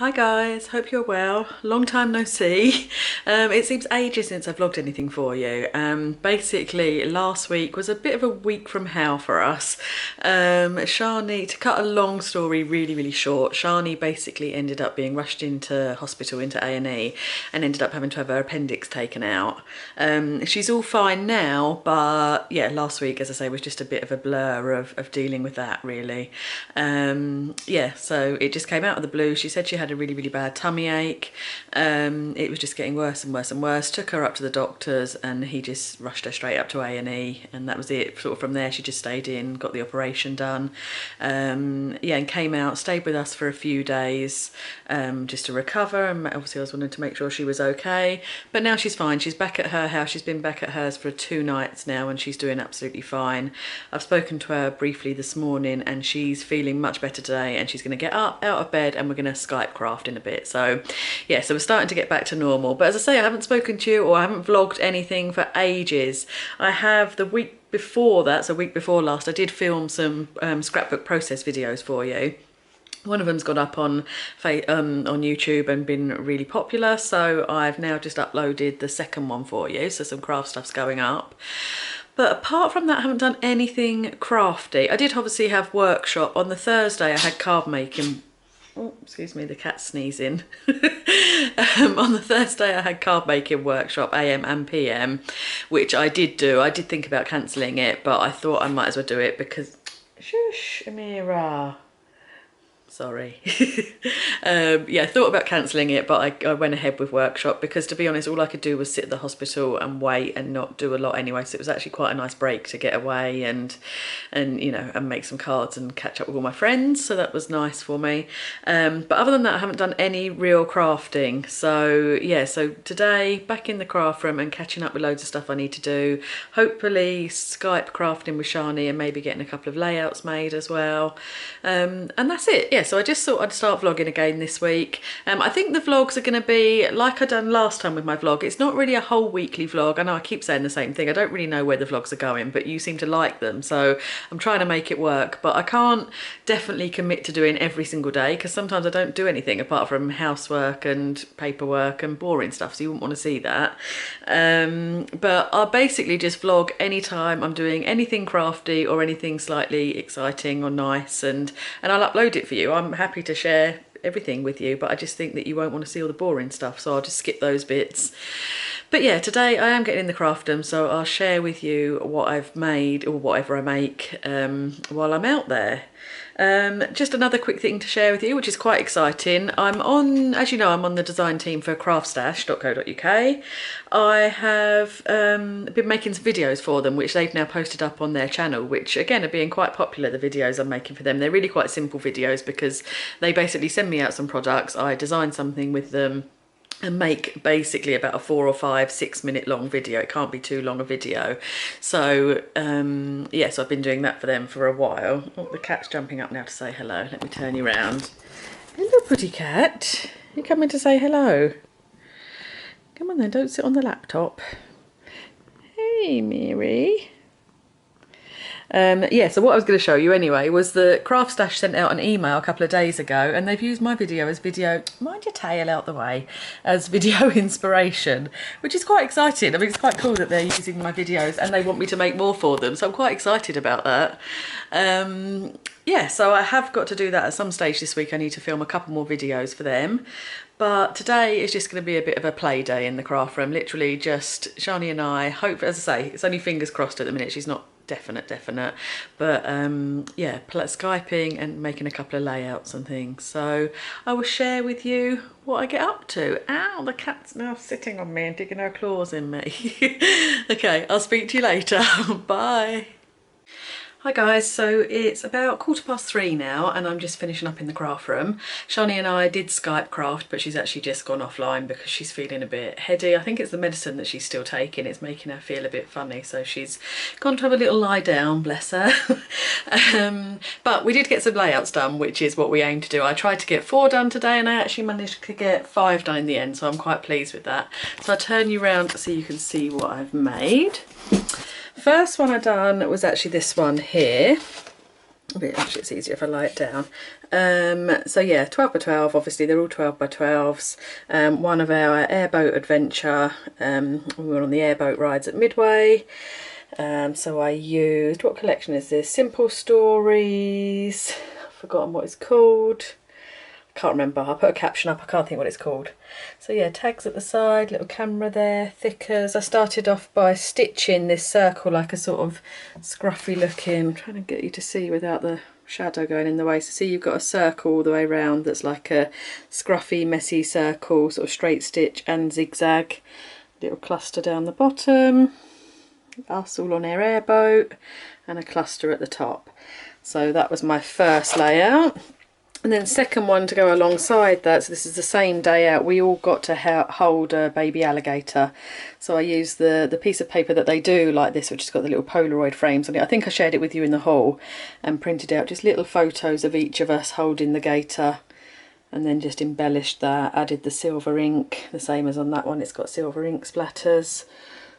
Hi guys, hope you're well. Long time no see. It seems ages since I've vlogged anything for you. Basically last week was a bit of a week from hell for us. Shani, to cut a long story really short, Shani basically ended up being rushed into hospital, into A&E, and ended up having to have her appendix taken out. She's all fine now, but yeah, last week, as I say, was just a bit of a blur of dealing with that really. Yeah, so it just came out of the blue. She said she had a really bad tummy ache. It was just getting worse and worse. Took her up to the doctors and he just rushed her straight up to A&E, and that was it. Sort of from there she just stayed in, got the operation done. Yeah, and came out, stayed with us for a few days just to recover, and obviously I was wanting to make sure she was okay, but now she's fine. She's back at her house. She's been back at hers for 2 nights now and she's doing absolutely fine. I've spoken to her briefly this morning and she's feeling much better today, and she's going to get up out of bed and we're going to Skype craft in a bit. So yeah, so we're starting to get back to normal. But as I say, I haven't spoken to you or I haven't vlogged anything for ages. I have the week before that, so week before last, I did film some scrapbook process videos for you. One of them's got up on YouTube and been really popular, so I've now just uploaded the second one for you, so some craft stuff's going up. But apart from that, I haven't done anything crafty. I did obviously have workshop. On the Thursday I had card making. Oh, excuse me, the cat's sneezing. On the Thursday I had card making workshop, AM and PM, which I did do. I did think about cancelling it, but I thought I might as well do it because... Shush, Amira. Sorry. Yeah, I thought about cancelling it, but I went ahead with workshop because, to be honest, all I could do was sit at the hospital and wait and not do a lot anyway. So it was actually quite a nice break to get away and you know, and make some cards and catch up with all my friends. So that was nice for me. But other than that, I haven't done any real crafting. So yeah, so today back in the craft room and catching up with loads of stuff I need to do. Hopefully Skype crafting with Shani and maybe getting a couple of layouts made as well. And that's it. Yeah. So I just thought I'd start vlogging again this week. I think the vlogs are going to be like I done last time with my vlog. It's not really a whole weekly vlog. I know I keep saying the same thing. I don't really know where the vlogs are going, but you seem to like them. So I'm trying to make it work, but I can't definitely commit to doing every single day because sometimes I don't do anything apart from housework and paperwork and boring stuff. So you wouldn't want to see that. But I'll basically just vlog anytime I'm doing anything crafty or anything slightly exciting or nice, and I'll upload it for you. I'm happy to share everything with you, but I just think that you won't want to see all the boring stuff, so I'll just skip those bits. But yeah, today I am getting in the craftdom, so I'll share with you what I've made or whatever I make while I'm out there. Just another quick thing to share with you, which is quite exciting. I'm on, as you know, I'm on the design team for craftstash.co.uk. I have been making some videos for them, which they've now posted up on their channel, which again are being quite popular, the videos I'm making for them. They're really quite simple videos because they basically send me out some products, I design something with them, and make basically about a 4 or 5, 6 minute long video. It can't be too long a video. So yeah, so I've been doing that for them for a while. Oh, the cat's jumping up now to say hello. Let me turn you around. Hello, pretty cat. You coming to say hello? Come on then, don't sit on the laptop. Hey, Mary. Yeah, so what I was going to show you anyway was the Craft Stash sent out an email a couple of days ago, and they've used my video as video, mind your tail out the way, as video inspiration, which is quite exciting. I mean, it's quite cool that they're using my videos and they want me to make more for them, so I'm quite excited about that. Yeah, so I have got to do that at some stage this week. I need to film a couple more videos for them. But today is just going to be a bit of a play day in the craft room. Literally just Shani and I, hope, as I say, it's only fingers crossed at the minute. She's not definite, but yeah, Skyping and making a couple of layouts and things. So I will share with you what I get up to. Ow, the cat's now sitting on me and digging her claws in me. Okay, I'll speak to you later. Bye. Hi guys, so it's about 3:15 now and I'm just finishing up in the craft room. Shani and I did Skype craft, but she's actually just gone offline because she's feeling a bit heady. I think it's the medicine that she's still taking. It's making her feel a bit funny, so she's gone to have a little lie down, bless her. But we did get some layouts done, which is what we aim to do. I tried to get 4 done today and I actually managed to get 5 done in the end, so I'm quite pleased with that. So I'll turn you around so you can see what I've made. First one I done was actually this one here. Actually, it's easier if I lie it down. So yeah, 12 by 12, obviously they're all 12 by 12s. One of our airboat adventure, we were on the airboat rides at Midway. So I used, what collection is this? Simple Stories, I've forgotten what it's called. I can't remember, I'll put a caption up, I can't think what it's called. So yeah, tags at the side, little camera there, thickers. I started off by stitching this circle like a sort of scruffy looking, I'm trying to get you to see without the shadow going in the way. So see, you've got a circle all the way around that's like a scruffy, messy circle, sort of straight stitch and zigzag. Little cluster down the bottom, us all on our airboat, and a cluster at the top. So that was my first layout. And then second one to go alongside that, so this is the same day out, we all got to hold a baby alligator. So I used the piece of paper that they do like this, which has got the little Polaroid frames on it. I think I shared it with you in the haul, and printed out just little photos of each of us holding the gator, and then just embellished that, added the silver ink, the same as on that one, it's got silver ink splatters.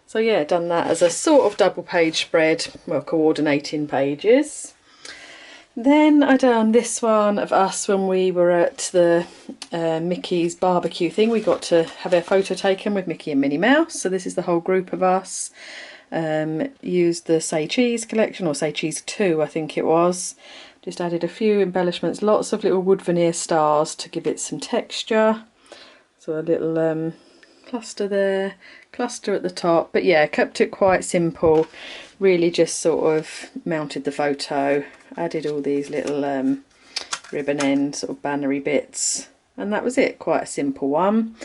So yeah, done that as a sort of double page spread, well, coordinating pages. Then I done this one of us when we were at the Mickey's barbecue thing. We got to have our photo taken with Mickey and Minnie Mouse. So this is the whole group of us. Used the Say Cheese collection, or Say Cheese 2 I think it was. Just added a few embellishments, lots of little wood veneer stars to give it some texture. So a little cluster there, cluster at the top. But yeah, kept it quite simple. Really just sort of mounted the photo, added all these little ribbon end sort of bannery bits, and that was it. Quite a simple one.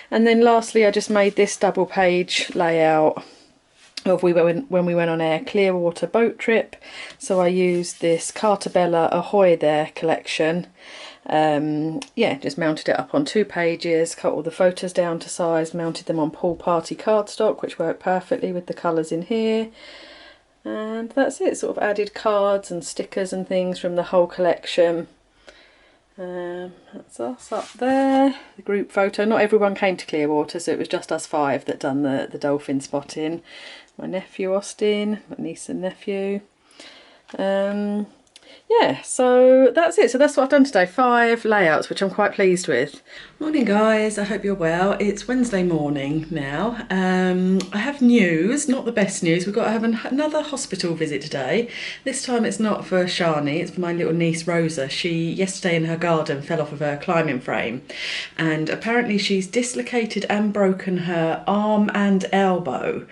And then lastly, I just made this double page layout of when we went on our Clearwater boat trip. So I used this Cartabella Ahoy There collection. Yeah, just mounted it up on 2 pages, cut all the photos down to size, mounted them on Pool Party cardstock, which worked perfectly with the colours in here. And that's it, sort of added cards and stickers and things from the whole collection. That's us up there, the group photo. Not everyone came to Clearwater, so it was just us 5 that done the dolphin spotting. My nephew Austin, my niece and nephew. Yeah, so that's it. So that's what I've done today, 5 layouts, which I'm quite pleased with. Morning guys, I hope you're well. It's Wednesday morning now. I have news, not the best news. We've got to have another hospital visit today. This time it's not for Shani, it's for my little niece Rosa. She, yesterday in her garden, fell off of her climbing frame, and apparently she's dislocated and broken her arm and elbow.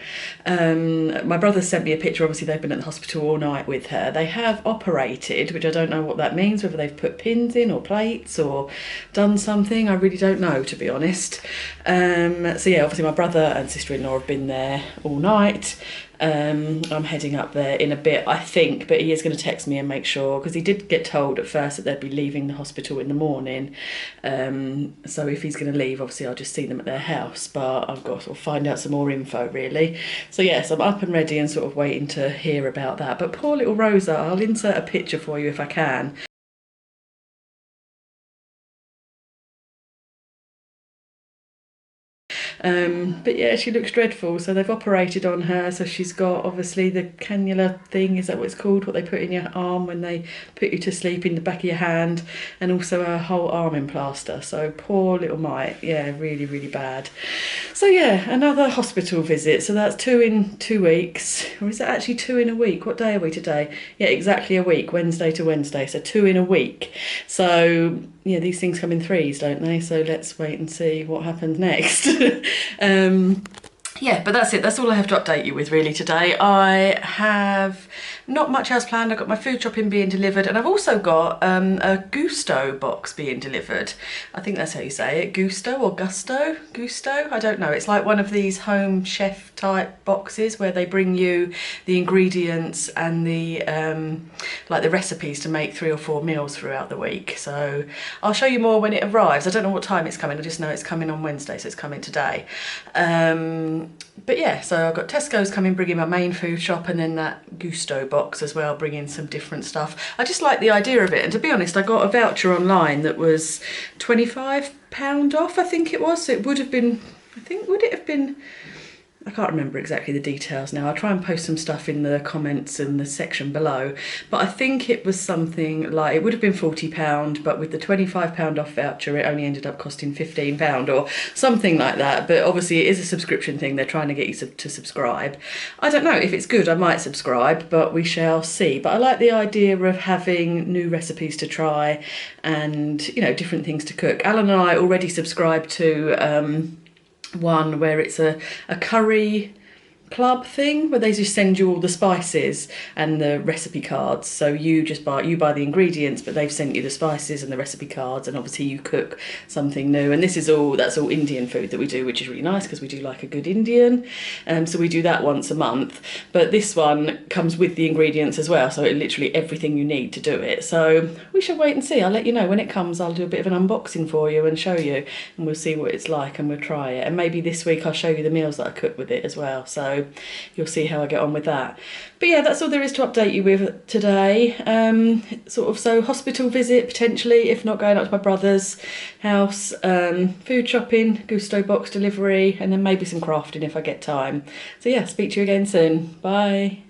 My brother sent me a picture. Obviously they've been at the hospital all night with her. They have operated, which I don't know what that means, whether they've put pins in or plates or done something. I really don't know, to be honest. So yeah, obviously my brother and sister-in-law have been there all night. I'm heading up there in a bit, I think, but he is going to text me and make sure, because he did get told at first that they'd be leaving the hospital in the morning. So if he's going to leave, obviously I'll just see them at their house, but I've got to sort of find out some more info really. So yes, I'm up and ready and sort of waiting to hear about that. But poor little Rosa, I'll insert a picture for you if I can. But yeah, she looks dreadful. So they've operated on her, so she's got obviously the cannula thing, is that what it's called, what they put in your arm when they put you to sleep, in the back of your hand, and also her whole arm in plaster. So poor little mite, yeah, really really bad. So yeah, another hospital visit. So that's 2 in 2 weeks, or is it actually 2 in a week? What day are we today? Yeah, exactly a week, Wednesday to Wednesday, so 2 in a week. So yeah, these things come in 3s, don't they? So let's wait and see what happens next. Yeah, but that's it. That's all I have to update you with really today. I have not much else planned. I've got my food shopping being delivered, and I've also got a Gousto box being delivered. I think that's how you say it, Gousto or Gusto? Gousto? I don't know. It's like one of these home chef type boxes where they bring you the ingredients and the like the recipes to make 3 or 4 meals throughout the week. So I'll show you more when it arrives. I don't know what time it's coming. I just know it's coming on Wednesday, so it's coming today. But yeah, so I've got Tesco's coming, bringing my main food shop, and then that Gousto box as well, bringing some different stuff. I just like the idea of it, and to be honest, I got a voucher online that was £25 off, I think it was. So it would have been, I think, would it have been I can't remember exactly the details now. I'll try and post some stuff in the comments and the section below. But I think it was something like, it would have been £40, but with the £25 off voucher, it only ended up costing £15 or something like that. But obviously it is a subscription thing. They're trying to get you to subscribe. I don't know if it's good. I might subscribe, but we shall see. But I like the idea of having new recipes to try and, you know, different things to cook. Alan and I already subscribed to one where it's a curry club thing where they just send you all the spices and the recipe cards, so you buy the ingredients, but they've sent you the spices and the recipe cards, and obviously you cook something new. And that's all Indian food that we do, which is really nice because we do like a good Indian, so we do that once a month. But this one comes with the ingredients as well, so it literally everything you need to do it. So we shall wait and see. I'll let you know when it comes. I'll do a bit of an unboxing for you and show you, and we'll see what it's like, and we'll try it. And maybe this week I'll show you the meals that I cook with it as well, so you'll see how I get on with that. But yeah, that's all there is to update you with today. So hospital visit potentially, if not going up to my brother's house, food shopping, Gousto box delivery, and then maybe some crafting if I get time. So yeah, speak to you again soon. Bye.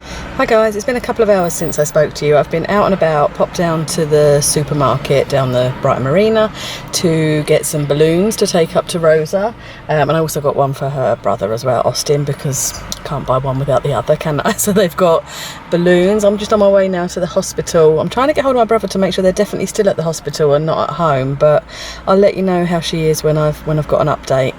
Hi guys, it's been a couple of hours since I spoke to you. I've been out and about, popped down to the supermarket down the Brighton Marina to get some balloons to take up to Rosa, and I also got one for her brother as well, Austin, because can't buy one without the other, can I? So they've got balloons. I'm just on my way now to the hospital. I'm trying to get hold of my brother to make sure they're definitely still at the hospital and not at home, but I'll let you know how she is when I've got an update.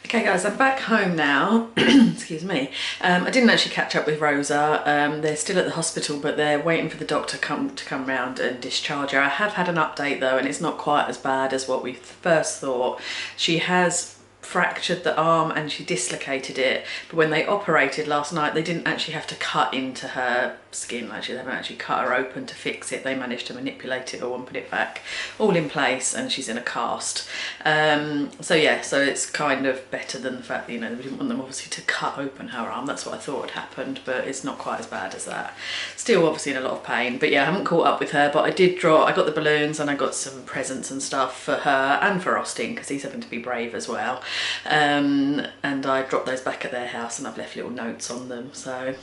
Okay guys, I'm back home now. Excuse me. I didn't actually catch up with Rosa. They're still at the hospital, but they're waiting for the doctor to come round and discharge her. I have had an update though, and it's not quite as bad as what we first thought. She has fractured the arm and she dislocated it, but when they operated last night, they didn't actually have to cut into her skin. Actually, they haven't actually cut her open to fix it. They managed to manipulate it all and put it back all in place, and she's in a cast. So yeah, so it's kind of better than the fact that, you know, we didn't want them obviously to cut open her arm. That's what I thought had happened, but it's not quite as bad as that. Still obviously in a lot of pain, but yeah, I haven't caught up with her, but I got the balloons and I got some presents and stuff for her and for Austin, because he's having to be brave as well. And I dropped those back at their house, and I've left little notes on them, so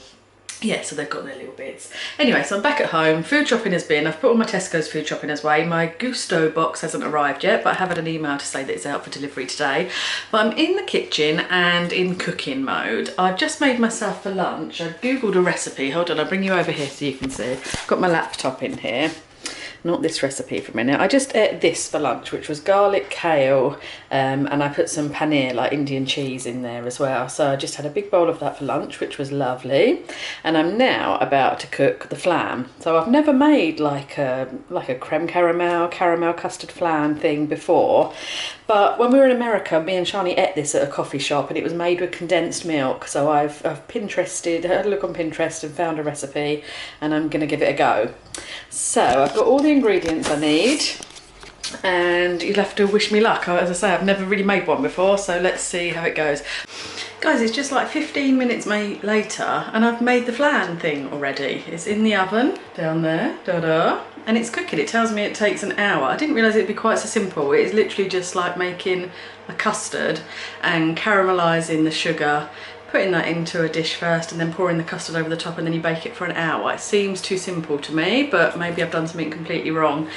yeah, so they've got their little bits. Anyway, so I'm back at home. Food shopping has been, I've put all my Tesco's food shopping away. My Gousto box hasn't arrived yet, but I have had an email to say that it's out for delivery today. But I'm in the kitchen and in cooking mode. I've just made myself for lunch. I googled a recipe. Hold on, I'll bring you over here so you can see. I've got my laptop in here. Not this recipe for a minute. I just ate this for lunch, which was garlic, kale, and I put some paneer, like Indian cheese, in there as well. So I just had a big bowl of that for lunch, which was lovely. And I'm now about to cook the flan. So I've never made like a creme caramel custard flan thing before. But when we were in America, me and Shani ate this at a coffee shop, and it was made with condensed milk. So I've Pinterested, had a look on Pinterest and found a recipe, and I'm gonna give it a go. So I've got all the ingredients I need, and you'll have to wish me luck. As I say, I've never really made one before, so let's see how it goes. Guys, it's just like 15 minutes later, and I've made the flan thing already. It's in the oven down there, and it's cooking. It tells me it takes an hour. I didn't realise it'd be quite so simple. It is literally just like making a custard and caramelising the sugar, putting that into a dish first, and then pouring the custard over the top, and then you bake it for an hour. It seems too simple to me, but maybe I've done something completely wrong.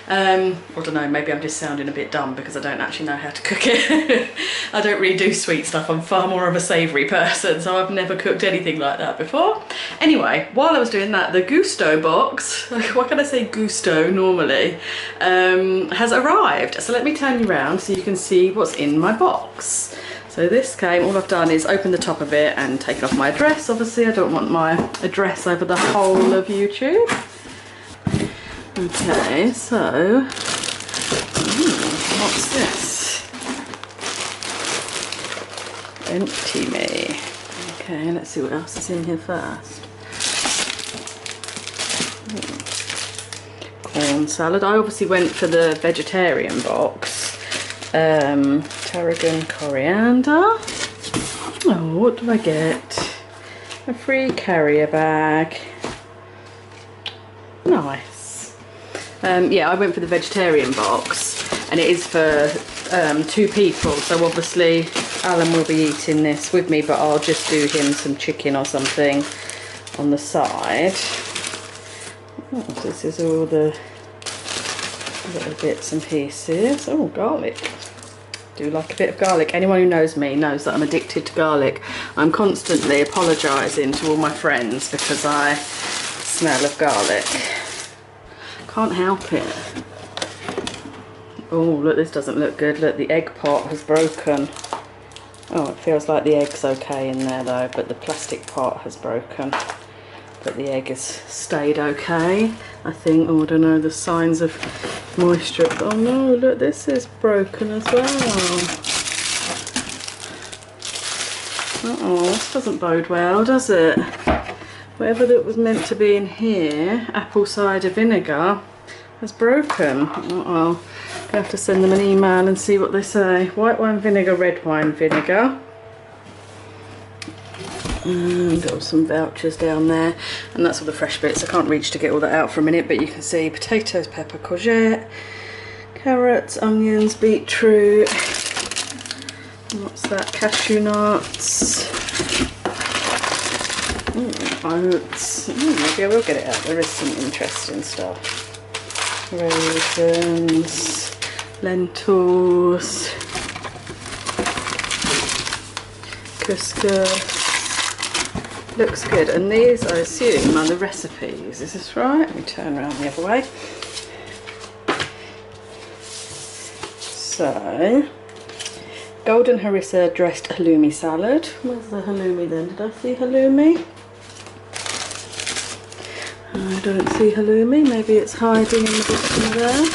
I don't know, maybe I'm just sounding a bit dumb because I don't actually know how to cook it. I don't really do sweet stuff. I'm far more of a savoury person, so I've never cooked anything like that before. Anyway, while I was doing that, the Gousto box, what can I say Gousto normally, has arrived. So let me turn you around so you can see what's in my box. So this came, all I've done is open the top of it and taken off my address. Obviously I don't want my address over the whole of YouTube. Okay, so, what's this? Empty me. Okay, let's see what else is in here first. Corn salad. I obviously went for the vegetarian box. Tarragon coriander. Oh, what do I get? A free carrier bag. Nice. Yeah, I went for the vegetarian box. and it is for 2 people, so obviously Alan will be eating this with me, but I'll just do him some chicken or something on the side. Oh, this is all the little bits and pieces. Oh, garlic. Do like a bit of garlic. Anyone who knows me knows that I'm addicted to garlic. I'm constantly apologising to all my friends because I smell of garlic. Can't help it. Oh, look, this doesn't look good. Look, the egg pot has broken. Oh, it feels like the egg's okay in there though, but the plastic pot has broken. But the egg has stayed okay, I think. Oh, I don't know, the signs of moisture. Oh no, look, this is broken as well. Uh-oh, this doesn't bode well, does it? Whatever that was meant to be in here, apple cider vinegar, has broken. Uh-oh, gonna have to send them an email and see what they say. White wine vinegar, red wine vinegar. Got some vouchers down there, and that's all the fresh bits. I can't reach to get all that out for a minute, but you can see potatoes, pepper, courgette, carrots, onions, beetroot. What's that? Cashew nuts. Oats. Maybe I will get it out. There is some interesting stuff. Raisins, lentils, couscous. Looks good, and these I assume are the recipes. Is this right? Let me turn around the other way. So, golden harissa dressed halloumi salad. Where's the halloumi then? Did I see halloumi? I don't see halloumi. Maybe it's hiding in the bottom there.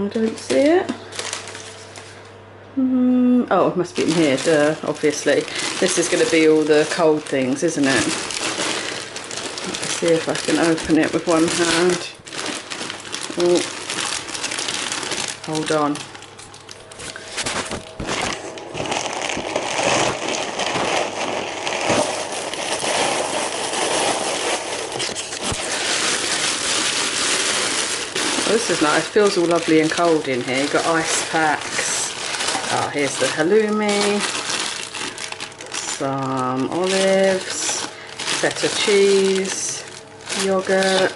I don't see it. Oh, it must be in here, duh, obviously. This is going to be all the cold things, isn't it? Let's see if I can open it with one hand. Oh, hold on. Oh, this is nice. It feels all lovely and cold in here. You've got ice packs. Ah, here's the halloumi, some olives, feta cheese, yoghurt,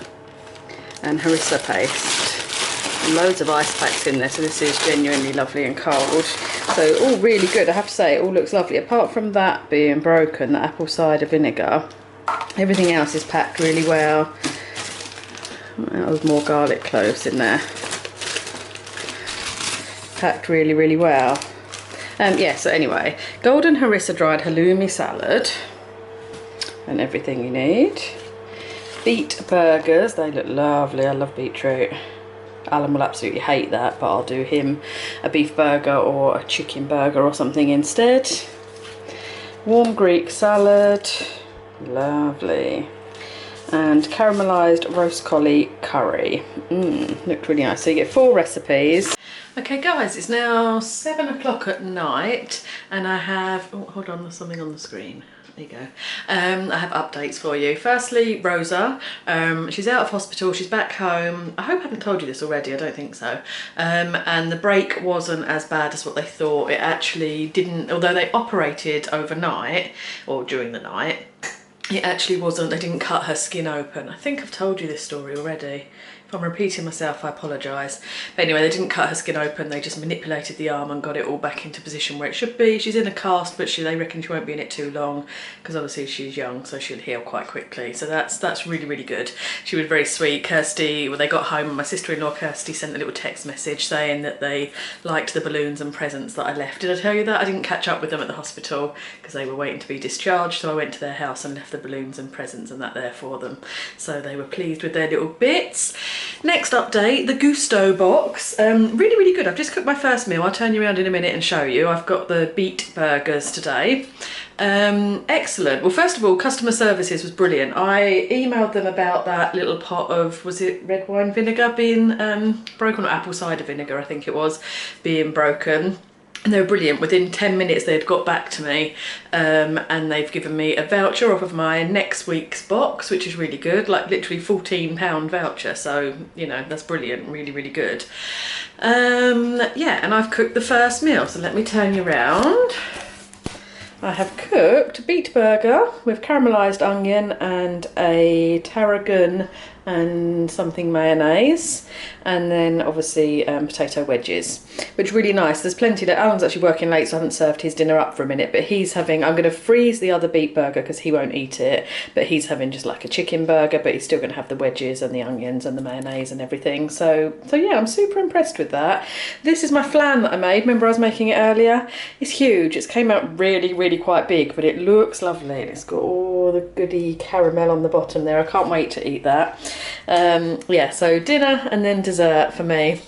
and harissa paste. And loads of ice packs in there, so this is genuinely lovely and cold. So all really good, I have to say, it all looks lovely. Apart from that being broken, the apple cider vinegar, everything else is packed really well. That was more garlic cloves in there. Packed really, really well. Yeah, so anyway, golden harissa dried halloumi salad and everything you need. Beet burgers, they look lovely. I love beetroot. Alan will absolutely hate that, but I'll do him a beef burger or a chicken burger or something instead. Warm Greek salad, lovely. And caramelised roast collie curry. Looked really nice. So you get 4 recipes. Okay guys, it's now 7 o'clock at night and I have, oh hold on, there's something on the screen. There you go. I have updates for you. Firstly, Rosa, she's out of hospital, she's back home. I hope I haven't told you this already, I don't think so. And the break wasn't as bad as what they thought. It actually didn't, although they operated overnight, or during the night, it actually wasn't, they didn't cut her skin open. I think I've told you this story already. If I'm repeating myself, I apologise. But anyway, they didn't cut her skin open, they just manipulated the arm and got it all back into position where it should be. She's in a cast, but they reckon she won't be in it too long because obviously she's young, so she'll heal quite quickly. So that's really, really good. She was very sweet. Kirsty, when they got home, my sister-in-law Kirsty sent a little text message saying that they liked the balloons and presents that I left. Did I tell you that? I didn't catch up with them at the hospital because they were waiting to be discharged, so I went to their house and left the balloons and presents and that there for them. So they were pleased with their little bits. Next update, the Gousto box. Really, really good. I've just cooked my first meal. I'll turn you around in a minute and show you. I've got the beet burgers today. Excellent. Well, first of all, customer services was brilliant. I emailed them about that little pot of, was it red wine vinegar being broken, or apple cider vinegar, I think it was, being broken. And they were brilliant. Within 10 minutes they had got back to me, and they've given me a voucher off of my next week's box, which is really good, like literally £14 voucher. So, you know, that's brilliant, really, really good. Yeah, and I've cooked the first meal, so let me turn you around. I have cooked a beet burger with caramelised onion and a tarragon and something mayonnaise, and then obviously potato wedges, which is really nice. There's plenty that Alan's actually working late, so I haven't served his dinner up for a minute, but he's having, I'm going to freeze the other beet burger because he won't eat it, but he's having just like a chicken burger, but he's still going to have the wedges and the onions and the mayonnaise and everything. So yeah, I'm super impressed with that. This is my flan that I made. Remember I was making it earlier? It's huge. It's came out really, really quite big, but it looks lovely. It's got all the goody caramel on the bottom there. I can't wait to eat that. Yeah, so dinner and then dessert for me.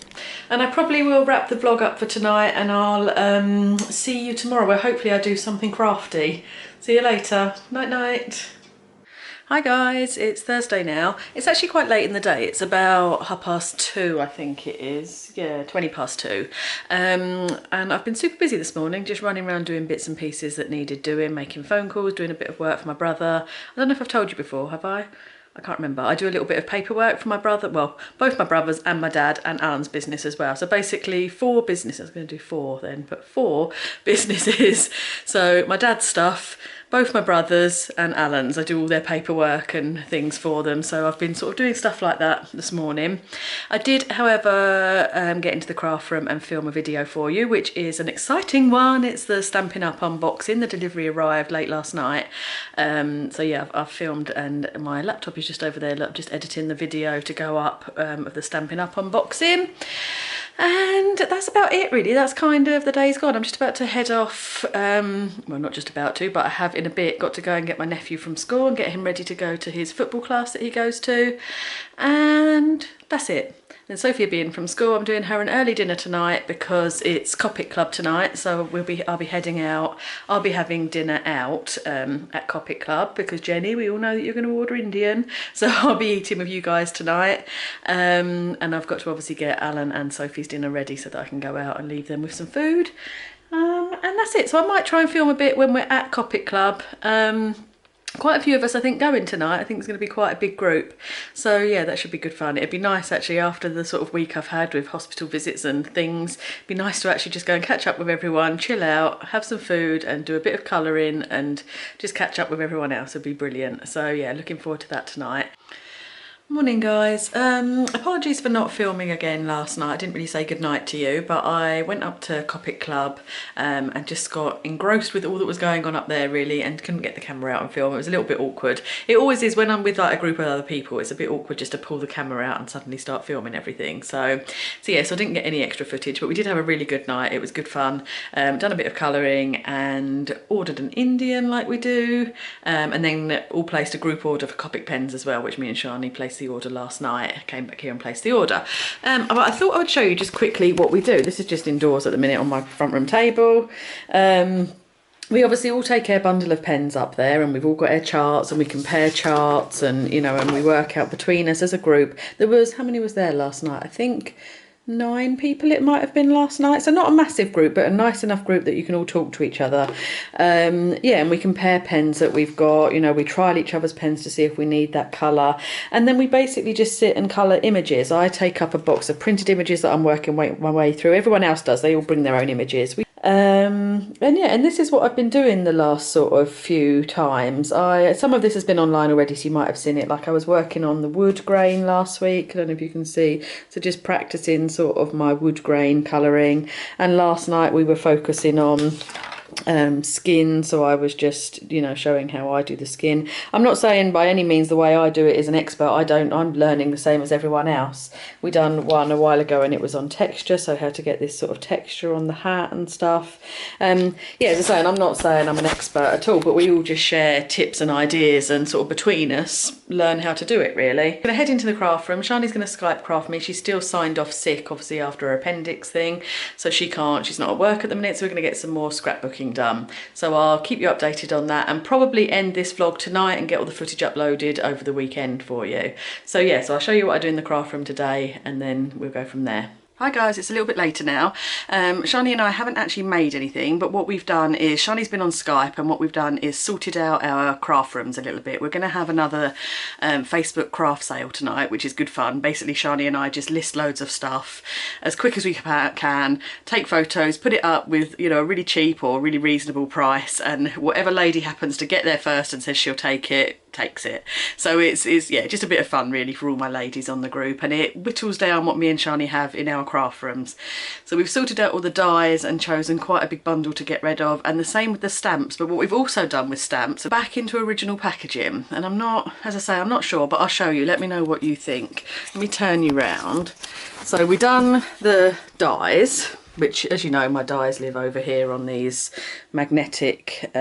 And I probably will wrap the vlog up for tonight, and I'll see you tomorrow where hopefully I do something crafty. See you later. Night night. Hi guys, it's Thursday now. It's actually quite late in the day. It's about 2:30, I think it is. Yeah, 2:20. And I've been super busy this morning, just running around doing bits and pieces that needed doing, making phone calls, doing a bit of work for my brother. I don't know if I've told you before, have I? I can't remember. I do a little bit of paperwork for my brother, well, both my brothers and my dad and Alan's business as well. So basically 4 businesses, I was going to do 4 then, but 4 businesses. So my dad's stuff, both my brothers and Alan's, I do all their paperwork and things for them. So I've been sort of doing stuff like that this morning. I did, however, get into the craft room and film a video for you, which is an exciting one. It's the Stampin' Up! Unboxing. The delivery arrived late last night. So yeah, I've filmed, and my laptop is just over there. Look, I'm just editing the video to go up of the Stampin' Up! Unboxing. And that's about it really. That's kind of the day's gone. I'm just about to head off, well, not just about to, but I have in a bit got to go and get my nephew from school and get him ready to go to his football class that he goes to, and that's it. Then Sophia being from school, I'm doing her an early dinner tonight because it's Copic Club tonight, so I'll be heading out. I'll be having dinner out at Copic Club because Jenny, we all know that you're going to order Indian, so I'll be eating with you guys tonight. And I've got to obviously get Alan and Sophie's dinner ready so that I can go out and leave them with some food. And that's it. So I might try and film a bit when we're at Copic Club. Quite a few of us, I think, going tonight. I think it's going to be quite a big group. So yeah, that should be good fun. It'd be nice actually, after the sort of week I've had with hospital visits and things, it'd be nice to actually just go and catch up with everyone, chill out, have some food and do a bit of colouring and just catch up with everyone else. It'd be brilliant. So yeah, looking forward to that tonight. Morning guys. Apologies for not filming again last night. I didn't really say goodnight to you, but I went up to Copic Club and just got engrossed with all that was going on up there really, and couldn't get the camera out and film. It was a little bit awkward. It always is when I'm with like a group of other people. It's a bit awkward just to pull the camera out and suddenly start filming everything. So yeah, so I didn't get any extra footage, but we did have a really good night. It was good fun. Done a bit of colouring and ordered an Indian like we do, and then all placed a group order for Copic pens as well, which me and Shani placed the order last night. I came back here and placed the order. But I thought I would show you just quickly what we do. This is just indoors at the minute on my front room table. We obviously all take our bundle of pens up there, and we've all got our charts, and we compare charts, and you know, and we work out between us as a group. There was, how many was there last night? I think 9 people it might have been last night, so not a massive group, but a nice enough group that you can all talk to each other. Yeah, and we compare pens that we've got, you know, we trial each other's pens to see if we need that colour, and then we basically just sit and colour images. I take up a box of printed images that I'm working my way through. Everyone else does, they all bring their own images. And yeah, and this is what I've been doing the last sort of few times. Some of this has been online already, so you might have seen it. Like I was working on the wood grain last week. I don't know if you can see. So just practicing sort of my wood grain colouring. And last night we were focusing on skin, so I was just, you know, showing how I do the skin. I'm not saying by any means the way I do it is an expert. I'm learning the same as everyone else. We done one a while ago and it was on texture, so how to get this sort of texture on the hat and stuff. Yeah, as I say, I'm not saying I'm an expert at all, but we all just share tips and ideas and sort of between us learn how to do it really. I'm gonna head into the craft room. Shani's gonna Skype craft me. She's still signed off sick, obviously after her appendix thing, so she's not at work at the minute, so we're gonna get some more scrapbooking done. So I'll keep you updated on that and probably end this vlog tonight and get all the footage uploaded over the weekend for you. So yeah, so I'll show you what I do in the craft room today and then we'll go from there. Hi guys, it's a little bit later now. Shani and I haven't actually made anything, but what we've done is Shani's been on Skype, and what we've done is sorted out our craft rooms a little bit. We're going to have another Facebook craft sale tonight, which is good fun. Basically, Shani and I just list loads of stuff as quick as we can, take photos, put it up with, you know, a really cheap or really reasonable price, and whatever lady happens to get there first and says she'll take it, takes it. So it's yeah, just a bit of fun really for all my ladies on the group, and it whittles down what me and Shani have in our craft rooms. So we've sorted out all the dies and chosen quite a big bundle to get rid of, and the same with the stamps. But what we've also done with stamps, back into original packaging, and I'm not, as I say, I'm not sure, but I'll show you. Let me know what you think. Let me turn you round. So we've done the dies, which, as you know, my dies live over here on these magnetic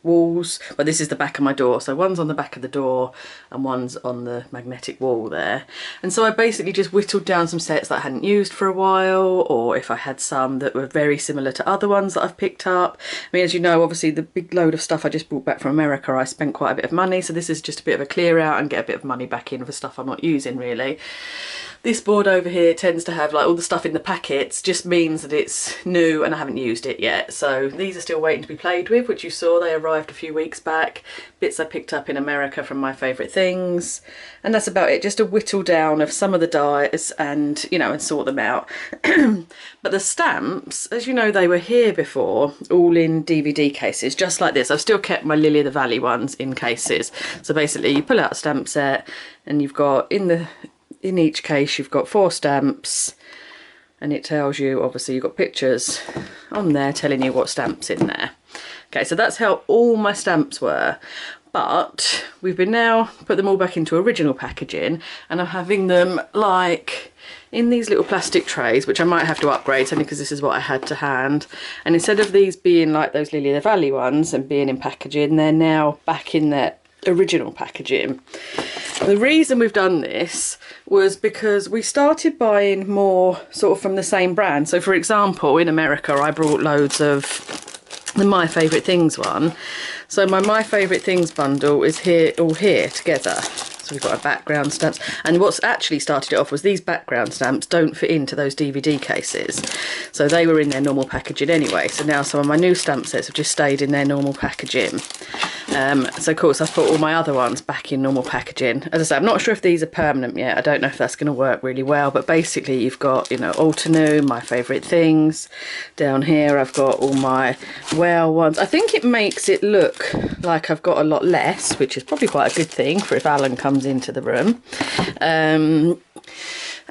walls. Well, this is the back of my door, so one's on the back of the door and one's on the magnetic wall there. And so I basically just whittled down some sets that I hadn't used for a while, or if I had some that were very similar to other ones that I've picked up. I mean, as you know, obviously the big load of stuff I just brought back from America, I spent quite a bit of money, so this is just a bit of a clear out and get a bit of money back in for stuff I'm not using really. This board over here tends to have like all the stuff in the packets, just means that it's new and I haven't used it yet. So these are still waiting to be played with, which you saw, they arrived a few weeks back. Bits I picked up in America from My Favourite Things. And that's about it, just a whittle down of some of the dies and, you know, and sort them out. But the stamps, as you know, they were here before, all in DVD cases, just like this. I've still kept my Lily of the Valley ones in cases. So basically you pull out a stamp set and you've got in each case you've got 4 stamps, and it tells you, obviously you've got pictures on there telling you what stamps in there. Okay, so that's how all my stamps were, but we've been now put them all back into original packaging, and I'm having them like in these little plastic trays, which I might have to upgrade only because this is what I had to hand. And instead of these being like those Lily of the Valley ones and being in packaging, they're now back in their original packaging. The reason we've done this was because we started buying more sort of from the same brand. So for example, in America I brought loads of the My Favourite Things one. So my Favourite Things bundle is here, all here together. So we've got our background stamps, and what's actually started it off was these background stamps don't fit into those DVD cases, so they were in their normal packaging anyway. So now some of my new stamp sets have just stayed in their normal packaging. So of course I've put all my other ones back in normal packaging. As I say, I'm not sure if these are permanent yet. I don't know if that's going to work really well, but basically you've got, you know, Altenew, My Favourite Things. Down here I've got all my Well ones. I think it makes it look like I've got a lot less, which is probably quite a good thing for if Alan comes into the room.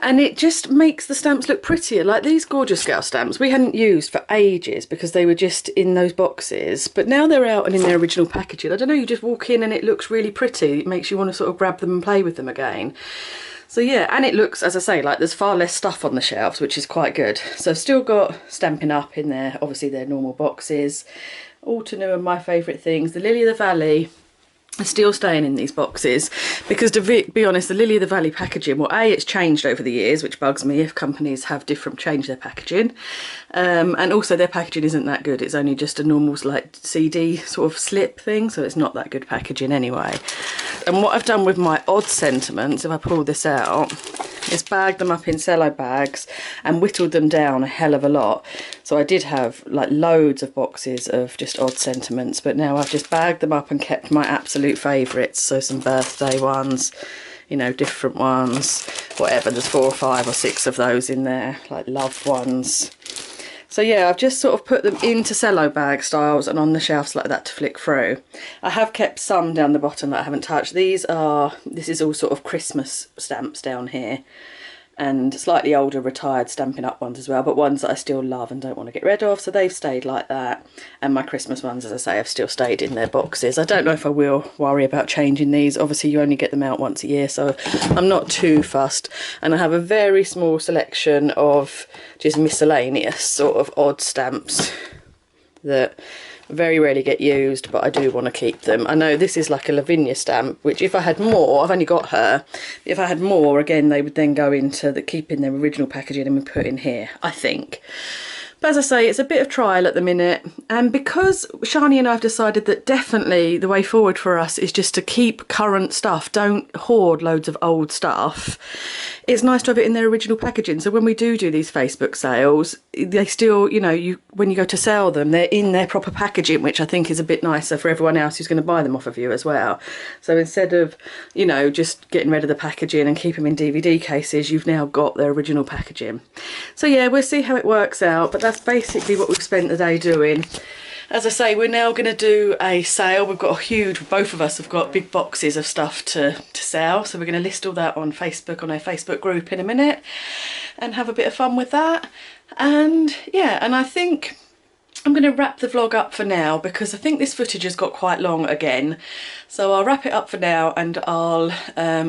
And it just makes the stamps look prettier. Like these Gorgeous Gal stamps we hadn't used for ages because they were just in those boxes, but now they're out and in their original packaging. I don't know, you just walk in and it looks really pretty. It makes you want to sort of grab them and play with them again. So yeah, and it looks, as I say, like there's far less stuff on the shelves, which is quite good. So I've still got Stampin' Up in there, obviously their normal boxes. Altenew and My Favourite Things. The Lily of the Valley are still staying in these boxes because, to be honest, the Lily of the Valley packaging, well, A, it's changed over the years, which bugs me if companies have change their packaging, and also their packaging isn't that good. It's only just a normal like CD sort of slip thing, so it's not that good packaging anyway. And what I've done with my odd sentiments, if I pull this out, is bagged them up in cello bags and whittled them down a hell of a lot. So I did have like loads of boxes of just odd sentiments, but now I've just bagged them up and kept my absolute favourites. So some birthday ones, you know, different ones, whatever. There's 4 or 5 or 6 of those in there, like loved ones. So yeah, I've just sort of put them into cello bag styles and on the shelves like that to flick through. I have kept some down the bottom that I haven't touched. This is all sort of Christmas stamps down here, and slightly older retired Stampin' Up ones as well, but ones that I still love and don't want to get rid of, so they've stayed like that. And my Christmas ones, as I say, have still stayed in their boxes. I don't know if I will worry about changing these. Obviously you only get them out once a year, so I'm not too fussed. And I have a very small selection of just miscellaneous sort of odd stamps that very rarely get used, but I do want to keep them. I know this is like a Lavinia stamp, which if I had more, I've only got her, if I had more, again, they would then go into the keep in their original packaging and be put in here, I think. But as I say, it's a bit of trial at the minute, and because Shani and I have decided that definitely the way forward for us is just to keep current stuff, don't hoard loads of old stuff, it's nice to have it in their original packaging. So when we do these Facebook sales, they still, you know, when you go to sell them, they're in their proper packaging, which I think is a bit nicer for everyone else who's going to buy them off of you as well. So instead of, you know, just getting rid of the packaging and keep them in DVD cases, you've now got their original packaging. So yeah, we'll see how it works out, but that's basically what we've spent the day doing. As I say, we're now going to do a sale. We've got a huge, both of us have got big boxes of stuff to sell. So we're going to list all that on Facebook, on our Facebook group in a minute, and have a bit of fun with that. And yeah, and I think I'm going to wrap the vlog up for now because I think this footage has got quite long again. So I'll wrap it up for now, and I'll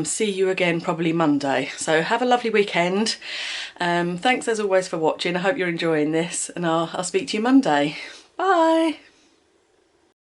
see you again probably Monday. So have a lovely weekend. Thanks as always for watching. I hope you're enjoying this, and I'll speak to you Monday. Bye.